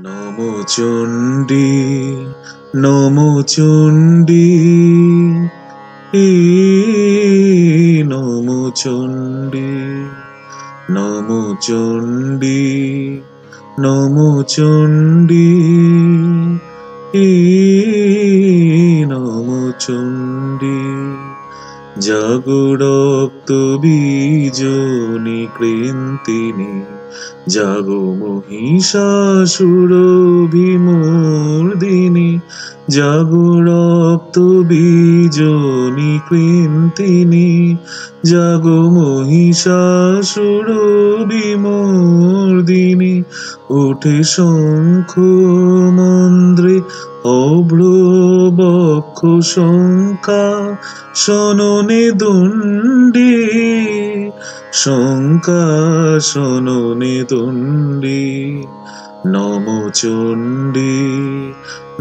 নমো চণ্ডী নমো চণ্ডী হে নমো চণ্ডী নমো চণ্ডী নমো চণ্ডী হে নমো চণ্ডী জাগো রক্ত বীজনি কৃন্তিনি জাগো মহিষাসুর বিমর্দিনী জাগো রক্ত বীজনি কৃন্তিনি জাগো মহিষাসুর বিমর্দিনী ওঠে শঙ্খ মন্দ্রে অভ্র বক্ষ শঙ্কা শননে দণ্ডে শঙ্কা শননে দণ্ডে নমো চণ্ডী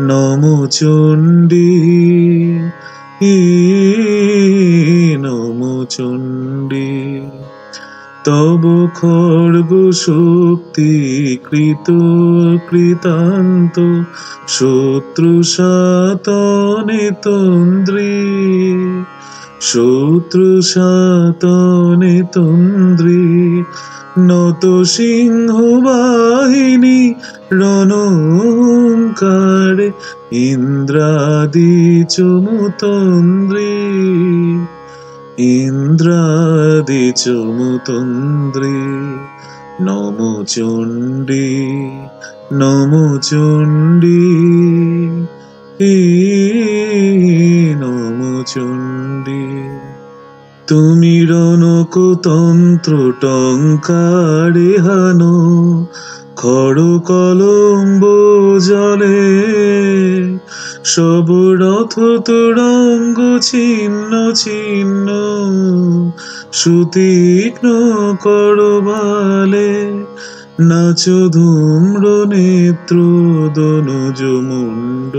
নমো চণ্ডী হে নমো চণ্ডী তব খড়গ শক্তি কৃত কৃতান্ত শত্রু সাতনে তন্দ্রী শত্রু সাতনে তন্দ্রী নত সিংহ বাহিনী রণহুঙ্কারে ইন্দ্রাদি চমুতন্দ্রী ইন্দ্রাদি চমুতন্দ্রী নমো চণ্ডী নমো চণ্ডী হে নমো চণ্ডী তুমি রণকতন্ত্র টঙ্কারে হানো খড় কলম্ব জলে সব রথ তোরঙ্গ ছিন্ন ছিন্ন সুতীক্ষ্ণ করবালে নাচ ধূম্র নেত্র দনুজ মুণ্ড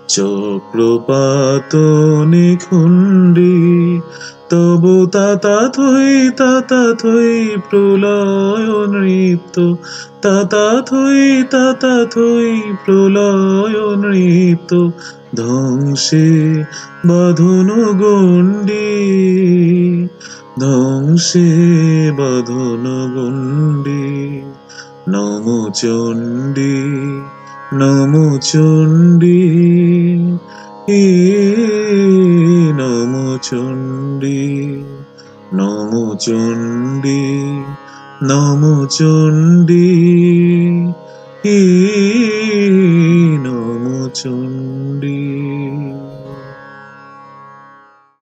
চক্রপাত নিখুণ্ডী তব তাতা থই প্রলয় নৃত্য তাতা থই প্রলয় নৃত্য ধ্বংসে বাঁধন গণ্ডি ধ্বংসে বাঁধন গণ্ডি নমো চণ্ডী নমো চণ্ডী হে নমো চণ্ডী নমো চণ্ডী নমো চণ্ডী হে নমো চণ্ডী।